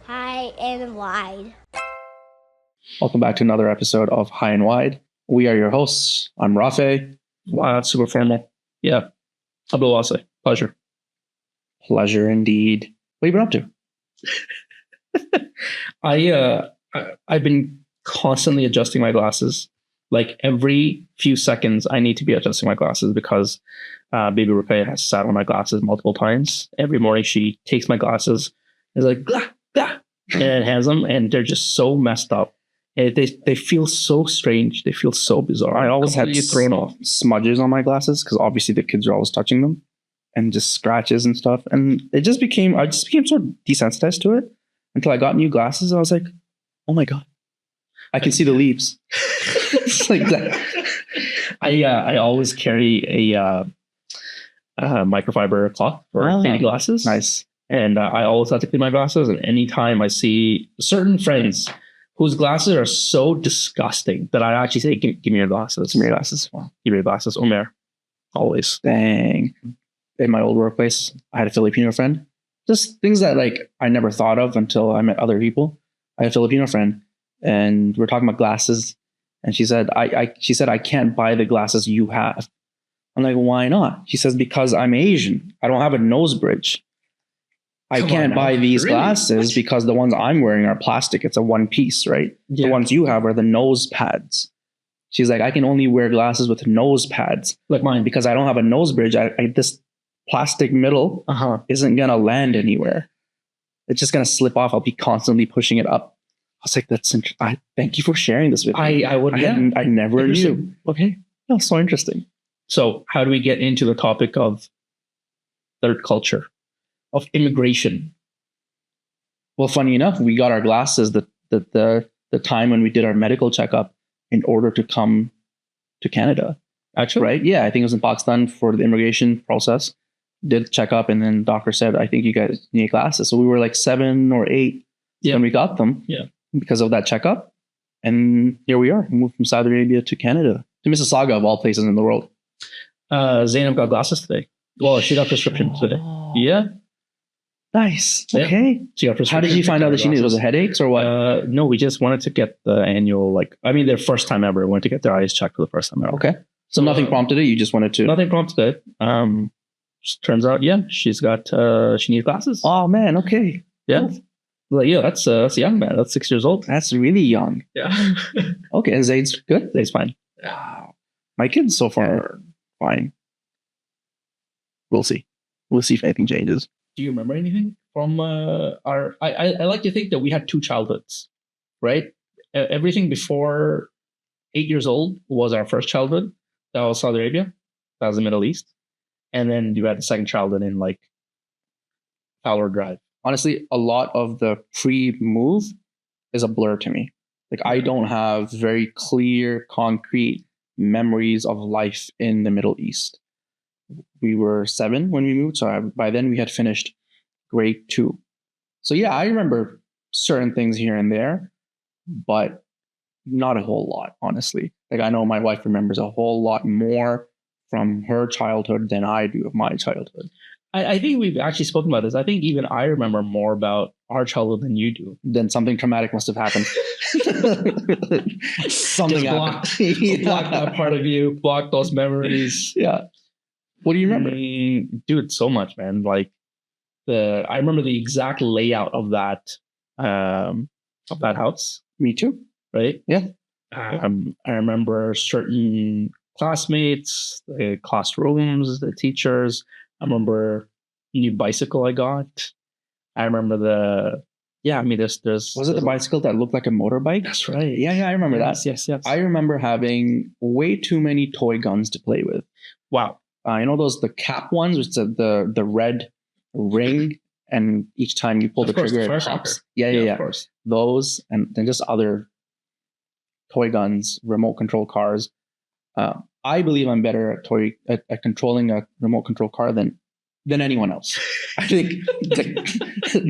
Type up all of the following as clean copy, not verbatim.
high and wide. Welcome back to another episode of High and Wide. We are your hosts. I'm Rafe. Wow, that's super formal. Yeah. Abdul Wase. Pleasure. Pleasure indeed. What have you been up to? I've been constantly adjusting my glasses. Like every few seconds, I need to be adjusting my glasses because baby Rupe has sat on my glasses multiple times. Every morning, she takes my glasses, is like, blah, blah, and hands them, and they're just so messed up. And they feel so strange. They feel so bizarre. I always had thrown off smudges on my glasses because obviously the kids are always touching them, and just scratches and stuff. And I just became sort of desensitized to it until I got new glasses. I was like, oh my God, I can see the leaves. It's like that. I always carry a microfiber cloth for cleaning glasses. Nice. And I always have to clean my glasses. And anytime I see certain friends whose glasses are so disgusting that I actually say, give me your glasses. Give me your glasses. Well, give me your glasses. Omer. Always. Dang. In my old workplace, I had a Filipino friend. Just things that like I never thought of until I met other people. I had a Filipino friend and we're talking about glasses. And she said, I can't buy the glasses you have. I'm like, why not? She says, because I'm Asian. I don't have a nose bridge. I can't buy these glasses because the ones I'm wearing are plastic. It's a one piece, right? Yeah. The ones you have are the nose pads. She's like, I can only wear glasses with nose pads like mine because I don't have a nose bridge. This plastic middle isn't going to land anywhere. It's just going to slip off. I'll be constantly pushing it up. I was like, that's interesting. Thank you for sharing this with me. I never knew. Okay. That's so interesting. So how do we get into the topic of third culture, of immigration? Well, funny enough, we got our glasses the time when we did our medical checkup in order to come to Canada. Actually, right? Yeah, I think it was in Pakistan for the immigration process. Did checkup, and then doctor said, I think you guys need glasses. So we were like 7 or 8 when we got them. Yeah. Because of that checkup. And here we are. We moved from Saudi Arabia to Canada, to Mississauga of all places in the world. Zainab got glasses today. Well, she got prescription today. Yeah. Nice. Okay. She got prescription. How did you find out that she needed? Was it headaches or what? No, we just wanted to get the annual, their first time ever. We wanted to get their eyes checked for the first time ever. Okay. So nothing prompted it? You just wanted to? Nothing prompted it. Just turns out, she's got, she needs glasses. Oh, man. Okay. Yeah. Cool. Like, yeah, that's a young man. That's 6 years old. That's really young. Yeah. Okay. And Zayd's good? Zayd's fine. Wow. My kids so far are fine. We'll see. We'll see if anything changes. Do you remember anything from our... I like to think that we had 2 childhoods, right? Everything before 8 years old was our first childhood. That was Saudi Arabia. That was the Middle East. And then you had the second childhood in Fowler Drive. Honestly, a lot of the pre-move is a blur to me. Like I don't have very clear, concrete memories of life in the Middle East. We were 7 when we moved, so by then we had finished grade 2. So yeah, I remember certain things here and there, but not a whole lot, honestly. Like I know my wife remembers a whole lot more from her childhood than I do of my childhood. I think we've actually spoken about this. I think even I remember more about our childhood than you do. Then something traumatic must have happened. Something blocked that part of you, blocked those memories. Yeah. What do you remember? Dude, so much, man. Like I remember the exact layout of that house. Me too. Right? Yeah. I remember certain classmates, the classrooms, the teachers. I remember a new bicycle I got. I remember there's... Was it the bicycle that looked like a motorbike? That's right. Yeah, I remember that. Yes. I remember having way too many toy guns to play with. Wow. You know the cap ones, which is the red ring, and each time you pull the trigger, it pops. Yeah. Of course. Those, and then just other toy guns, remote control cars. I believe I'm better at controlling a remote control car than anyone else. I think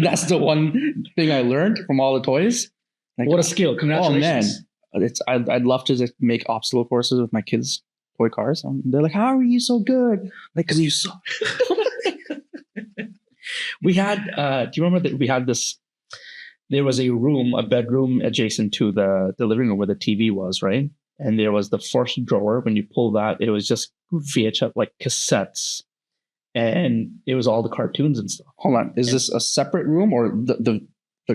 that's the one thing I learned from all the toys. Like, what a skill! Congratulations! Oh man, I'd love to just make obstacle courses with my kids' toy cars. They're like, "How are you so good?" Like, because you suck. We had. Do you remember that we had this there was a bedroom adjacent to the living room where the TV was, right? And there was the first drawer. When you pull that, it was just VHS, like cassettes, and it was all the cartoons and stuff. Hold on, is this a separate room or the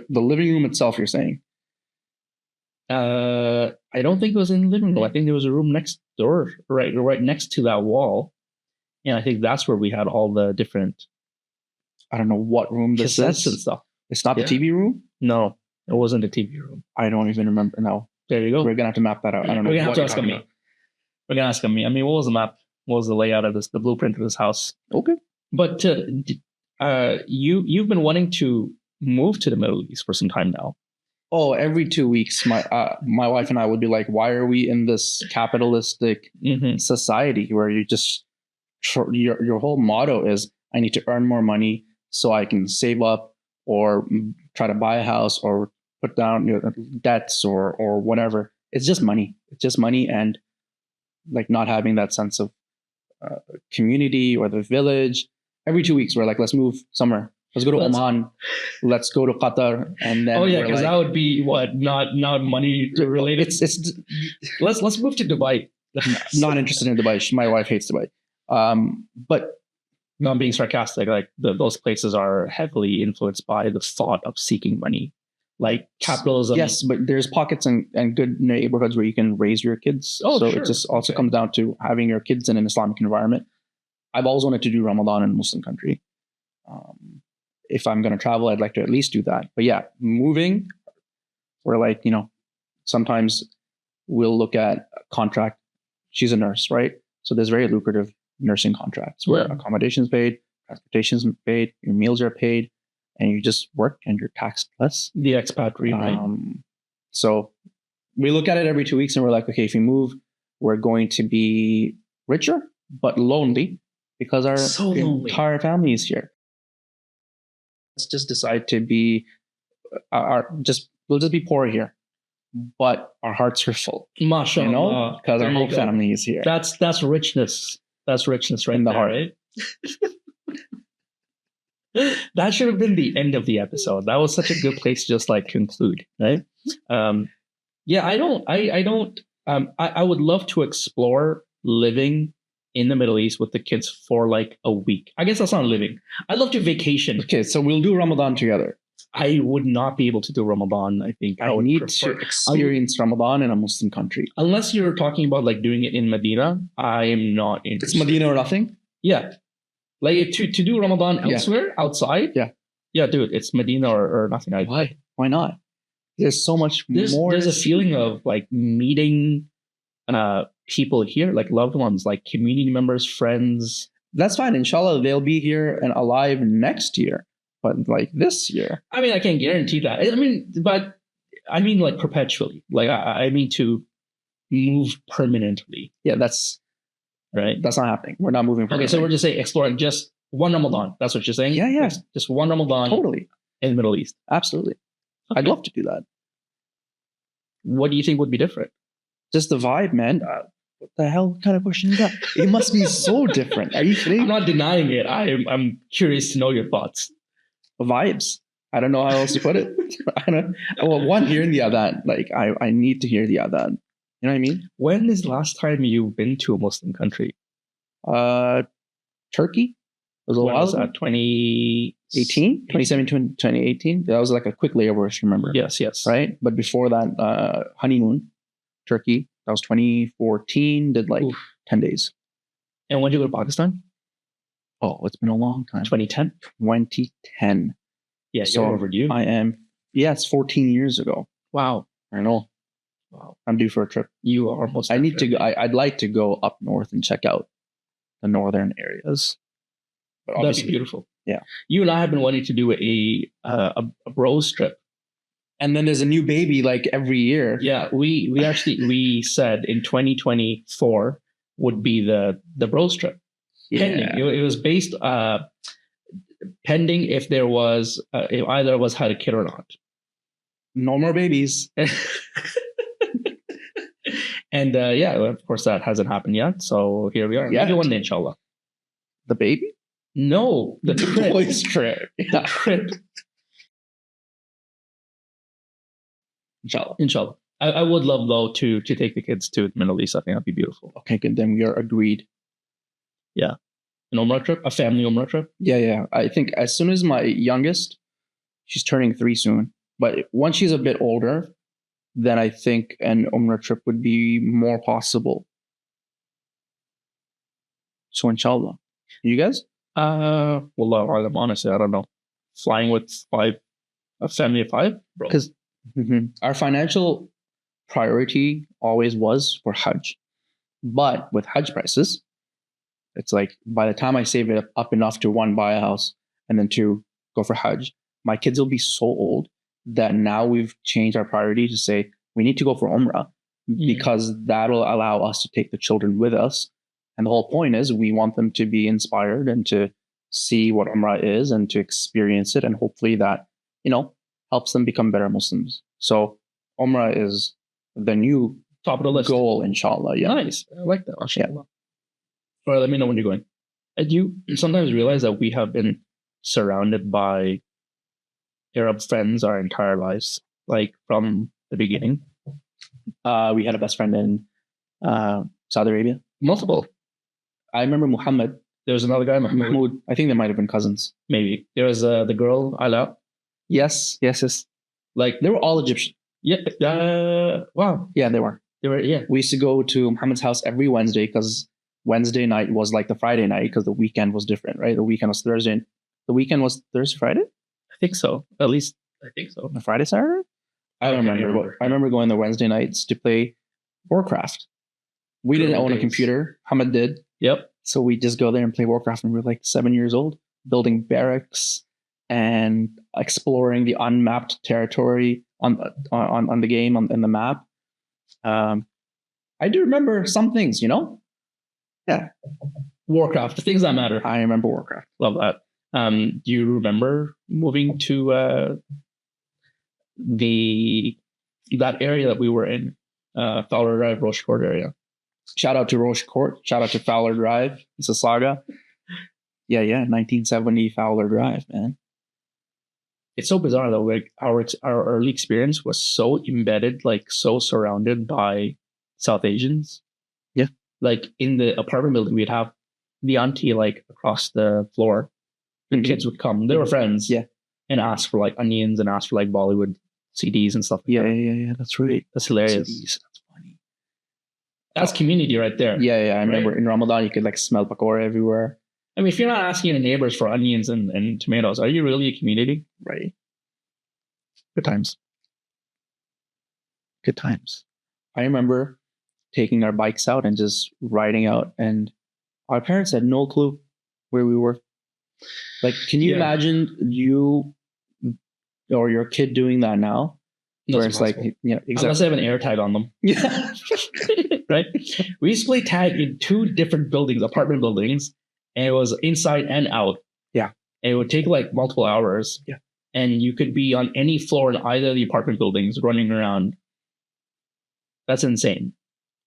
living room itself? You're saying? I don't think it was in the living room. I think there was a room next door, right next to that wall, and I think that's where we had all the different. I don't know what room this cassettes is. And stuff. It's not the TV room? No, it wasn't the TV room. I don't even remember now. There you go. We're going to have to map that out. I don't know. We're going to have to ask me. We're going to ask me. I mean, what was the map? What was the layout of the blueprint of this house? Okay. But you've been wanting to move to the Middle East for some time now. Oh, every 2 weeks, my wife and I would be like, why are we in this capitalistic society where you just, your whole motto is, I need to earn more money so I can save up or try to buy a house or put down debts or whatever. It's just money. It's just money, and like not having that sense of community or the village. Every 2 weeks, we're like, let's move somewhere. Let's go to Oman. Let's go to Qatar, and then because that would be what not money related. It's let's move to Dubai. Not interested in Dubai. My wife hates Dubai. But not being sarcastic, like those places are heavily influenced by the thought of seeking money, like capitalism. Yes, but there's pockets and good neighborhoods where you can raise your kids. Oh, so sure. It just also comes down to having your kids in an Islamic environment. I've always wanted to do Ramadan in a Muslim country. If I'm going to travel, I'd like to at least do that. But yeah, moving, we're like, sometimes we'll look at a contract. She's a nurse, right? So there's very lucrative nursing contracts where accommodation's paid, transportation's paid, your meals are paid, and you just work and you're taxed less. The expatriate, right? So we look at it every 2 weeks and we're like, okay, if we move, we're going to be richer, but lonely because our entire family is here. Let's just decide to be we'll just be poor here, but our hearts are full. Mashallah, because our whole family is here. That's richness. That's richness right in the there, heart. Right? That should have been the end of the episode. That was such a good place to just like conclude, right? Yeah, I would love to explore living in the Middle East with the kids for like a week. I guess that's not living. I'd love to vacation. Okay, so we'll do Ramadan together. I would not be able to do Ramadan. I think I need to experience Ramadan in a Muslim country. Unless you're talking about like doing it in Medina, I am not interested. It's Medina or nothing? Yeah. Like to do Ramadan elsewhere, outside? Yeah, dude, it's Medina or nothing. Why? Why not? There's so much more. There's a feeling of like meeting people here, like loved ones, like community members, friends. That's fine. Inshallah, they'll be here and alive next year. But like this year, I mean, I can't guarantee that. I mean, like perpetually. Like I mean to move permanently. Yeah, that's right. That's not happening. We're not moving. Okay, so we're just saying exploring just one Ramadan. That's what you're saying. Yeah. Just one Ramadan. Totally. In the Middle East. Absolutely. Okay. I'd love to do that. What do you think would be different? Just the vibe, man. What the hell kind of question is that? It must be so different. Are you kidding? I'm not denying it. I'm curious to know your thoughts. Vibes. I don't know how else to put it. One, hearing the adhan. Like I need to hear the adhan. You know what I mean? When is the last time you've been to a Muslim country? Turkey. It was a while ago. 2018? 2017, 2018. That was like a quick layover, if you remember. Yes. Right? But before that, honeymoon, Turkey. That was 2014. Did like 10 days. And when did you go to Pakistan? Oh, it's been a long time. 2010? 2010. Yeah, so you're overdue. It's 14 years ago. Wow. I know. Wow. I'm due for a trip. You are almost. I need to go. I'd like to go up north and check out the northern areas. But that's beautiful. Yeah. You and I have been wanting to do a bros trip. And then there's a new baby like every year. Yeah, we said in 2024 would be the bros trip. Pending. It was based pending if there was if either of us had a kid or not. No more babies. And of course that hasn't happened yet. So here we are. Maybe one day, inshallah. The baby? No, the boys trip. The trip. Inshallah. Inshallah. I would love though to take the kids to the Middle East. I think that'd be beautiful. Okay, good. Then we are agreed. An Umrah trip, a family Umrah trip. Yeah. I think as soon as my youngest, she's turning 3 soon, but once she's a bit older, then I think an Umrah trip would be more possible. So inshallah. You guys? Wallahu alam, honestly, I don't know. Flying with a family of 5, bro. Because our financial priority always was for Hajj. But with Hajj prices, it's like by the time I save it up enough to 1, buy a house, and then 2, go for Hajj, my kids will be so old that now we've changed our priority to say we need to go for Umrah because that'll allow us to take the children with us. And the whole point is we want them to be inspired and to see what Umrah is and to experience it. And hopefully that, helps them become better Muslims. So Umrah is the new Top of the list. goal, inshallah. Yeah. Nice. I like that. Mashallah. All right, let me know when you're going. And you sometimes realize that we have been surrounded by Arab friends our entire lives, like from the beginning. We had a best friend in Saudi Arabia. Multiple. I remember Muhammad. There was another guy, Mahmoud. Mahmoud. I think they might have been cousins. Maybe. There was the girl, Ala. Yes. Like, They were all Egyptian. yeah. Wow. Yeah, they were. They were, yeah. We used to go to Muhammad's house every Wednesday because Wednesday night was like the Friday night because the weekend was different, right? The weekend was Thursday. The weekend was Thursday, Friday? I think so. At least, I think so. The Friday, Saturday? I don't remember. I remember going the Wednesday nights to play Warcraft. We didn't own a computer. Muhammad did. Yep. So we just go there and play Warcraft. And we were like 7 years old, building barracks and exploring the unmapped territory on the game, on the map. I do remember some things, Yeah. Warcraft, the things that matter. I remember Warcraft. Love that. Do you remember moving to that area that we were in, Fowler Drive, Roche Court area? Shout out to Roche Court. Shout out to Fowler Drive, Mississauga. Yeah, 1970 Fowler Drive, man. It's so bizarre though. Like our early experience was so embedded, like so surrounded by South Asians. Yeah. Like in the apartment building, we'd have the auntie like across the floor. The kids would come. They were friends. Yeah. And ask for like onions and ask for like Bollywood CDs and stuff. Like Yeah. that. That's right. That's hilarious. CDs. That's funny. That's community right there. Yeah. I remember in Ramadan you could like smell pakora everywhere. I mean, if you're not asking your neighbors for onions and tomatoes, are you really a community? Right. Good times. Good times. I remember taking our bikes out and just riding out, and our parents had no clue where we were. Like, can you imagine you or your kid doing that now? Where it's like, exactly. Unless they have an air tag on them. Yeah. Right? We used to play tag in 2 different buildings, apartment buildings, and it was inside and out. Yeah. And it would take like multiple hours. Yeah. And you could be on any floor in either of the apartment buildings running around. That's insane.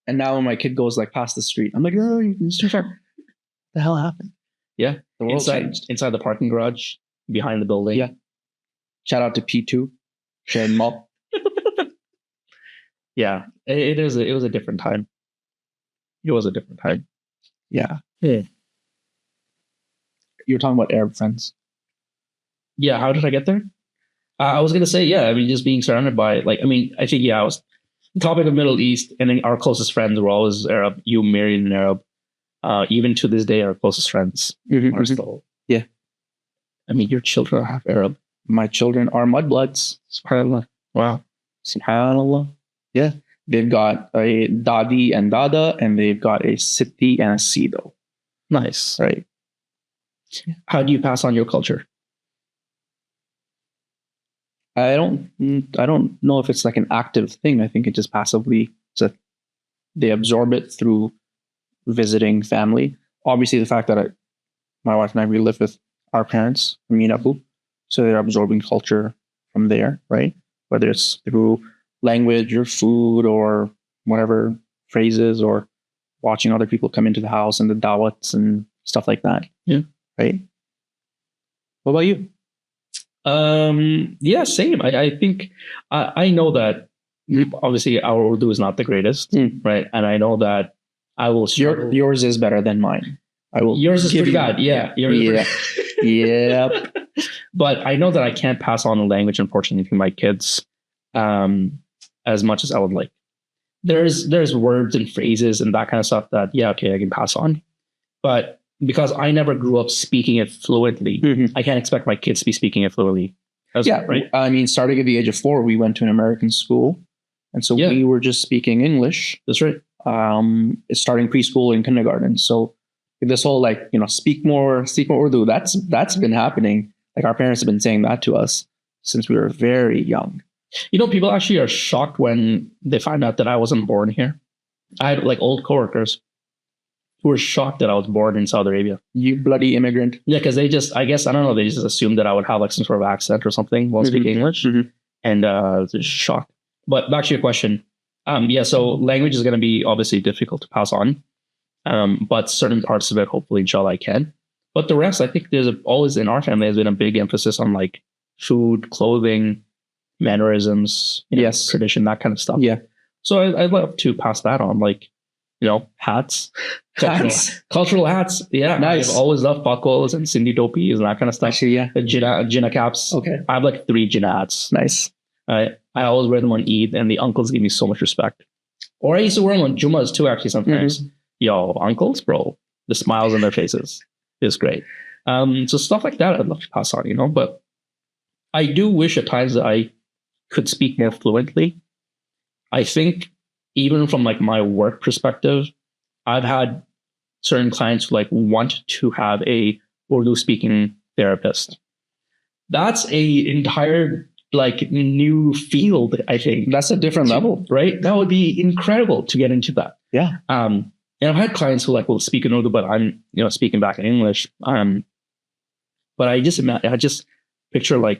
And now when my kid goes like past the street, I'm like, oh, it's too sharp. What the hell happened? Yeah. The world changed. Inside the parking garage, behind the building. Yeah. Shout out to P2. Sharon Mall. Yeah. It was a different time. It was a different time. Yeah. Yeah. You were talking about Arab friends. Yeah. How did I get there? I was going to say, yeah, I mean, just being surrounded by, like, I mean, I think, yeah, I was topic of Middle East, and then our closest friends were always Arab. You married an Arab. Even to this day, our closest friends are still. Yeah. I mean, your children are half Arab. My children are mudbloods. SubhanAllah. Wow. SubhanAllah. Yeah. They've got a Dadi and Dada, and they've got a Sitti and a Sido. Nice. Right. How do you pass on your culture? I don't know if it's like an active thing. I think it just passively, they absorb it through visiting family. Obviously, the fact that my wife and I, we live with our parents, me and Abu, so they're absorbing culture from there, right? Whether it's through language or food or whatever phrases, or watching other people come into the house and the dawats and stuff like that. Yeah. Right. What about you? Yeah, same. I think I know that obviously our Urdu is not the greatest, right? And I know that I will struggle. Yours is better than mine. I will. Yours is give pretty you bad. that. Yeah. Yep. But I know that I can't pass on the language, unfortunately, to my kids as much as I would like. There's words and phrases and that kind of stuff that, I can pass on. But because I never grew up speaking it fluently, I can't expect my kids to be speaking it fluently. Right? I mean, starting at the age of 4, we went to an American school. And so we were just speaking English. That's right. Starting preschool and kindergarten. So this whole speak more Urdu, that's been happening. Like our parents have been saying that to us since we were very young. People actually are shocked when they find out that I wasn't born here. I had old coworkers who were shocked that I was born in Saudi Arabia. You bloody immigrant. Yeah, because they just assumed that I would have some sort of accent or something while speaking English. And they're just shocked. But back to your question. So language is going to be obviously difficult to pass on. But certain parts of it, hopefully, inshallah, I can. But the rest, I think there's always in our family has been a big emphasis on food, clothing, mannerisms, tradition, that kind of stuff. Yeah. So I'd love to pass that on, hats, cultural hats. Yeah, nice. I've always loved pakos and Sindhi topis and that kind of stuff. Actually, yeah. The Jinnah caps. Okay. I have 3 Jinnah hats. Nice. I always wear them on Eid, and the uncles give me so much respect. Or I used to wear them on Jummahs too, actually, sometimes. Yo, uncles, bro, the smiles on their faces is great. So stuff like that I'd love to pass on, but I do wish at times that I could speak more fluently. I think even from my work perspective, I've had certain clients who want to have a Urdu speaking therapist. That's a entire new field, I think. That's a different level, right? That would be incredible to get into that. Yeah. And I've had clients who will speak in Urdu, but I'm speaking back in English. But I just picture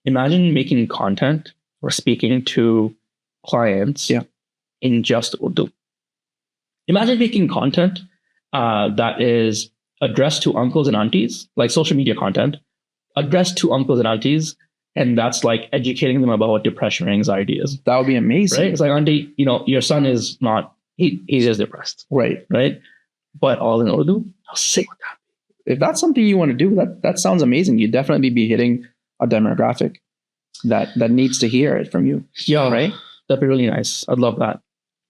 imagine making content or speaking to clients in just Urdu. Imagine making content that is addressed to uncles and aunties, like social media content, addressed to uncles and aunties, and that's educating them about what depression or anxiety is. That would be amazing. Right? It's auntie, your son is not, he is depressed. Right. But all in Urdu, how sick would that be? If that's something you want to do, that sounds amazing. You'd definitely be hitting a demographic that needs to hear it from you. Yeah, right? That'd be really nice. I'd love that.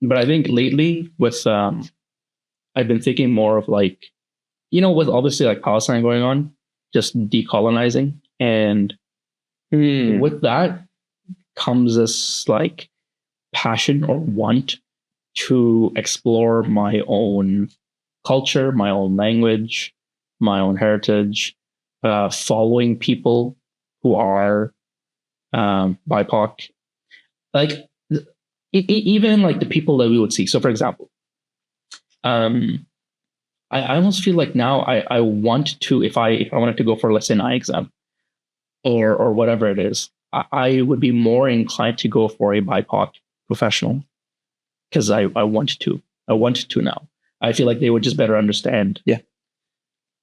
But I think lately with, I've been thinking more of with obviously Palestine going on, just decolonizing. And with that comes this passion or want to explore my own culture, my own language, my own heritage, following people who are BIPOC, even the people that we would see. So, for example, I almost feel now I want to, if I wanted to go for, let's say, an eye exam or whatever it is, I would be more inclined to go for a BIPOC professional because I want to. I want to now. I feel they would just better understand. Yeah.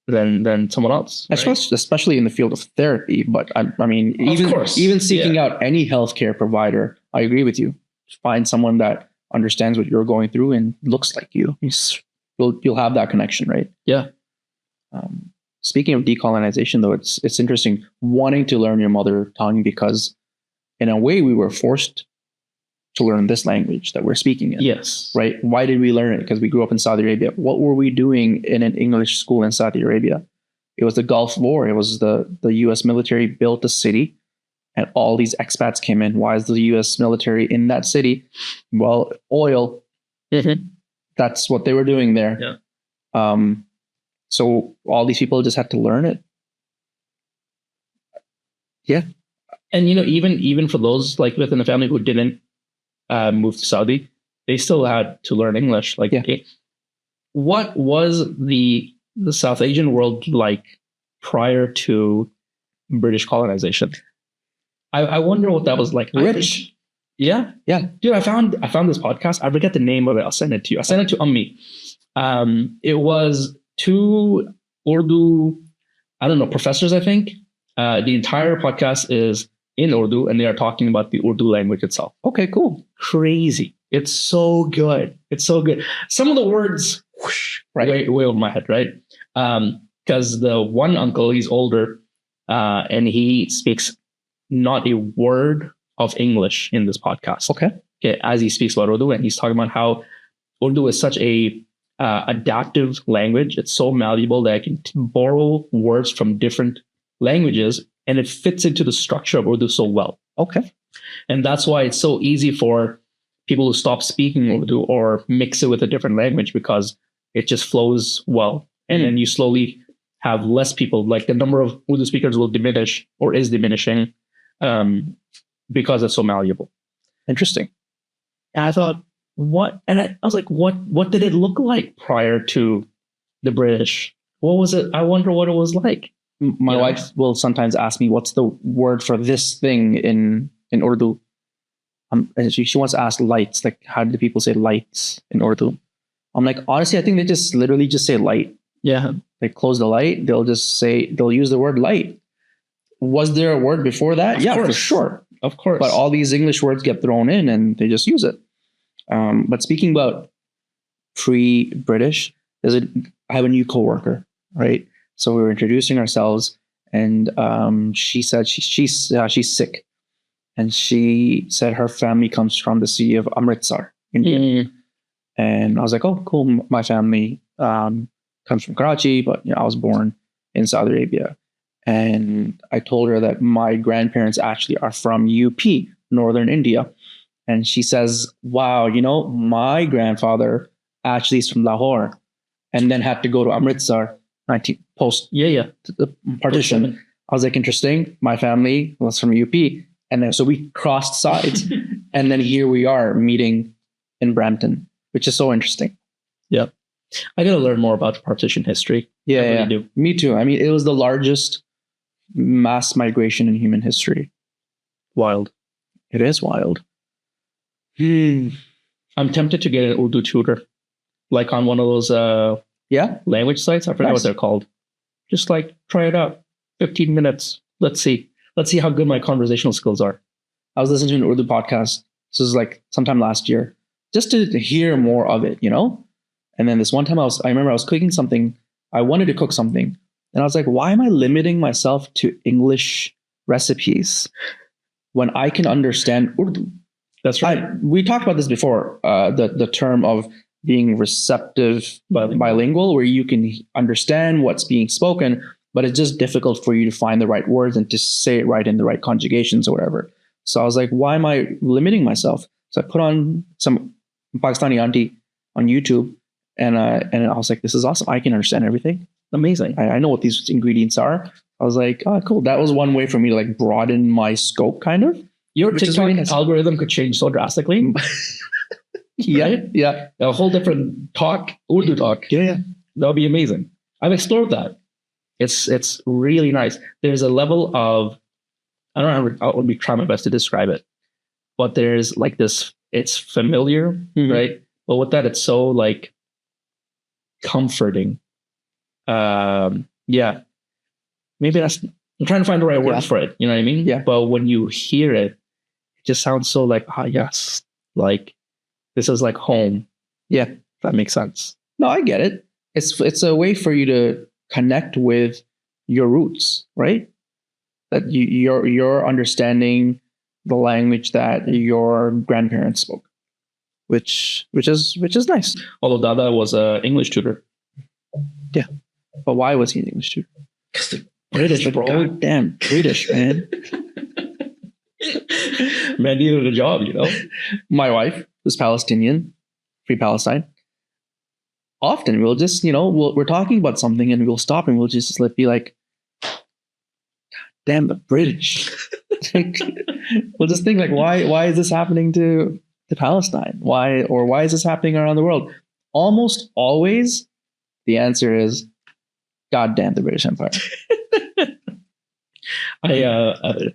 Than someone else, right? Especially in the field of therapy. But I mean, even seeking out any healthcare provider, I agree with you. Find someone that understands what you're going through and looks like you. You'll have that connection, right? Yeah. Speaking of decolonization, though, it's interesting wanting to learn your mother tongue because, in a way, we were forced to learn this language that we're speaking in. Yes. Right? Why did we learn it? Because we grew up in Saudi Arabia. What were we doing in an English school in Saudi Arabia? It was the Gulf War. It was the U.S. military built a city and all these expats came in. Why is the U.S. military in that city? Well, oil. Mm-hmm. That's what they were doing there. Yeah. So all these people just had to learn it. Yeah. And, even for those within the family who didn't moved to Saudi, they still had to learn English. What was the South Asian world like prior to British colonization? I wonder what that was like. Rich. Yeah. Dude, I found this podcast. I forget the name of it. I'll send it to you. I sent it to Ummi. It was 2 Urdu, professors, I think. The entire podcast is in Urdu, and they are talking about the Urdu language itself. Okay, cool. Crazy. It's so good. It's so good. Some of the words way over my head, right? Because the one uncle, he's older, and he speaks not a word of English in this podcast. Okay. As he speaks about Urdu, and he's talking about how Urdu is such a adaptive language. It's so malleable that I can borrow words from different languages, and it fits into the structure of Urdu so well. Okay. And that's why it's so easy for people to stop speaking Urdu or mix it with a different language, because it just flows well. And then you slowly have less people, like the number of Urdu speakers will diminish or is diminishing because it's so malleable. Interesting. And I thought, what? And I was like, what did it look like prior to the British? What was it? I wonder what it was like. My wife will sometimes ask me, what's the word for this thing in Urdu? And she wants to ask lights. Like, how do people say lights in Urdu? I'm like, honestly, I think they just literally just say light. Yeah. They close the light. They'll use the word light. Was there a word before that? Yeah, for sure. Of course. But all these English words get thrown in and they just use it. But speaking about pre-British, I have a new coworker, right? So we were introducing ourselves, and she said she's sick, and she said her family comes from the city of Amritsar, India. And I was like, oh, cool. My family comes from Karachi, but I was born in Saudi Arabia. And I told her that my grandparents actually are from UP, northern India. And she says, wow, my grandfather actually is from Lahore and then had to go to Amritsar post the partition. I was like, interesting. My family was from UP. And then so we crossed sides. And then here we are meeting in Brampton, which is so interesting. Yep. I got to learn more about partition history. Yeah, I really do. Me too. I mean, it was the largest mass migration in human history. Wild. It is wild. I'm tempted to get an Urdu tutor, like on one of those language sites. I forgot what they're called. Just like try it out. 15 minutes. Let's see how good my conversational skills are. I was listening to an Urdu podcast. This was like sometime last year, just to hear more of it, And then this one time I remember I was cooking something. I wanted to cook something. And I was like, why am I limiting myself to English recipes when I can understand Urdu? That's right. We talked about this before, the term of being receptive bilingual, where you can understand what's being spoken, but it's just difficult for you to find the right words and to say it right in the right conjugations or whatever. So I was like, why am I limiting myself? So I put on some Pakistani auntie on YouTube, and I was like, this is awesome. I can understand everything. Amazing. I know what these ingredients are. I was like, oh, cool. That was one way for me to like broaden my scope, kind of. Your TikTok algorithm could change so drastically. Yeah. A whole different Urdu talk. Yeah. That would be amazing. I've explored that. It's really nice. There's a level of, I don't know, I'll be trying my best to describe it, but there's like this, it's familiar, right? But with that, it's so like comforting. Maybe I'm trying to find the right word for it. You know what I mean? Yeah. But when you hear it, it just sounds so like, yes, like this is like home. Yeah. That makes sense. No, I get it. It's a way for you to connect with your roots, right? That you're understanding the language that your grandparents spoke, which is nice. Although Dada was an English tutor. Yeah. But why was he an English tutor? Because the British, bro. Goddamn British, man. Man needed a job, My wife was Palestinian, Free Palestine. Often we'll just, we're talking about something and we'll stop and we'll just be like, damn the British. We'll just think like, why is this happening to Palestine? Why is this happening around the world? Almost always the answer is, God damn the British Empire. I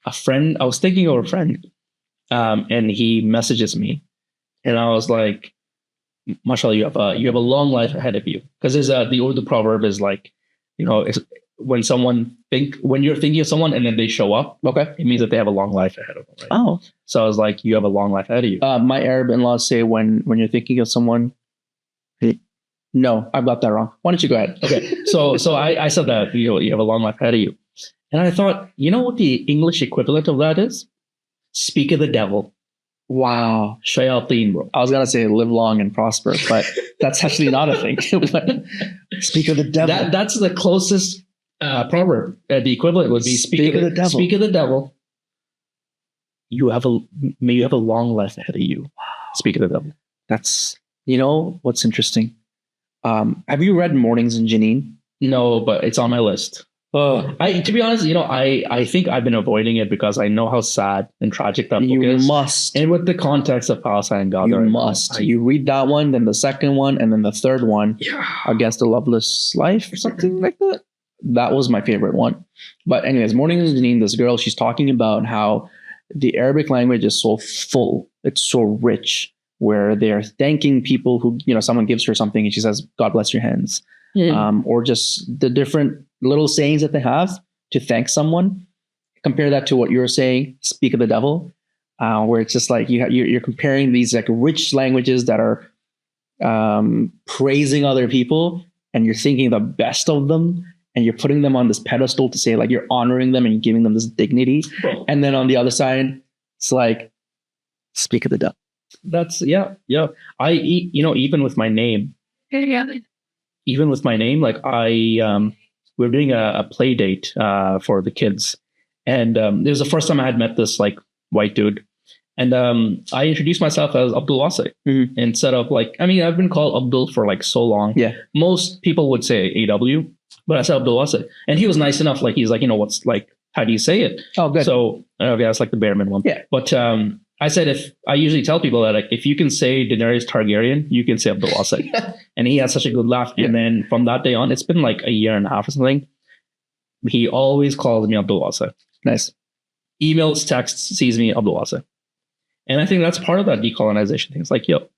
was thinking of a friend, and he messages me, and I was like, mashallah, you have a long life ahead of you. Because there's the Urdu proverb is like, when you're thinking of someone and then they show up, Okay. it means that they have a long life ahead of them, right? Oh, So I was like, you have a long life ahead of you. my Arab in-laws say when you're thinking of someone. No, I've got that wrong. Why don't you go ahead? Okay. So I said that you have a long life ahead of you. And I thought, you know what the English equivalent of that is? Speak of the devil. Wow. Shayateen, bro. I was gonna say live long and prosper, but that's actually not a thing. But speak of the devil. That's the closest proverb. The equivalent would be Speak of the devil. Speak of the devil. May you have a long life ahead of you. Speak of the devil. That's what's interesting. Have you read Mornings in Janine? No, but it's on my list. To be honest, I think I've been avoiding it because I know how sad and tragic that book You is. must. And with the context of Palestine and Gaza. You must. You read that one, then the second one, and then the third one, Against a Loveless Life or something like that. That was my favorite one. But anyways, Mornings in Janine, this girl, she's talking about how the Arabic language is so full. It's so rich, where they're thanking people who, someone gives her something and she says, God bless your hands. Or just the different little sayings that they have to thank someone. Compare that to what you're saying, speak of the devil, where it's just like you're comparing these like rich languages that are praising other people, and you're thinking the best of them, and you're putting them on this pedestal to say like you're honoring them and you're giving them this dignity. Bro. And then on the other side, it's like, speak of the devil. That's yeah. Even with my name, like we're doing a play date for the kids, and it was the first time I had met this like white dude, and I introduced myself as Abdul Wasi instead of I've been called Abdul for like so long. Yeah, most people would say AW, but I said Abdul Wasi, and he was nice enough. Like he's like, what's like, how do you say it? Oh, good. So it's like the bare minimum. Yeah, but I said, if I usually tell people that if you can say Daenerys Targaryen, you can say Abdul Wasi. And he had such a good laugh. Yeah. And then from that day on, it's been like a year and a half or something. He always calls me Abdul Wasi. Nice. Emails, texts, sees me Abdul Wasi. And I think that's part of that decolonization thing. It's like, yo,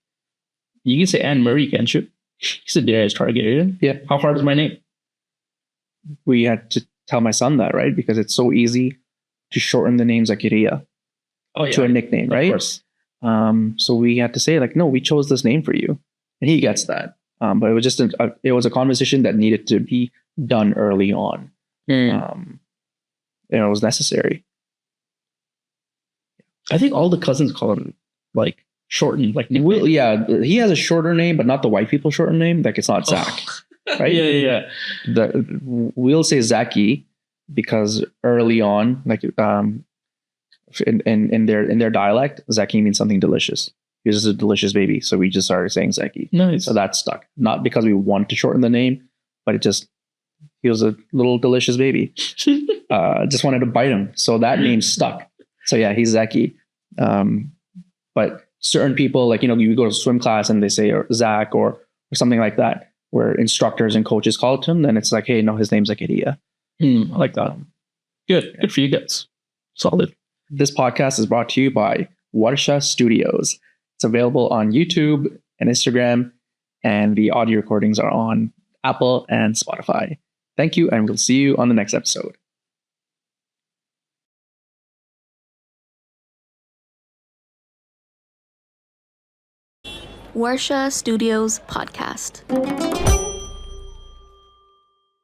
you can say Anne Marie, can't you? He said Daenerys Targaryen. Yeah. How hard is my name? We had to tell my son that, right? Because it's so easy to shorten the name Zakaria. To a nickname, right? Of course. So we had to say like, no, we chose this name for you, and he gets that. But it was just it was a conversation that needed to be done early on. It was necessary. I think all the cousins call him like shortened, like nickname. He has a shorter name, but not the white people shorter name. Like it's not Zach, right? Yeah. We'll say Zaki because early on, like in their dialect, Zaki means something delicious. He was just a delicious baby, so we just started saying Zaki. Nice. So that stuck. Not because we want to shorten the name, but he was a little delicious baby. Just wanted to bite him, so that name stuck. So yeah, he's Zaki. But certain people, like you go to swim class and they say Zach or something like that, where instructors and coaches call it to him, then it's like, hey, no, his name's Zakaria. I like that. Good for you guys. Solid. This podcast is brought to you by Warsha Studios. It's available on YouTube and Instagram, and the audio recordings are on Apple and Spotify. Thank you, and we'll see you on the next episode. Warsha Studios Podcast.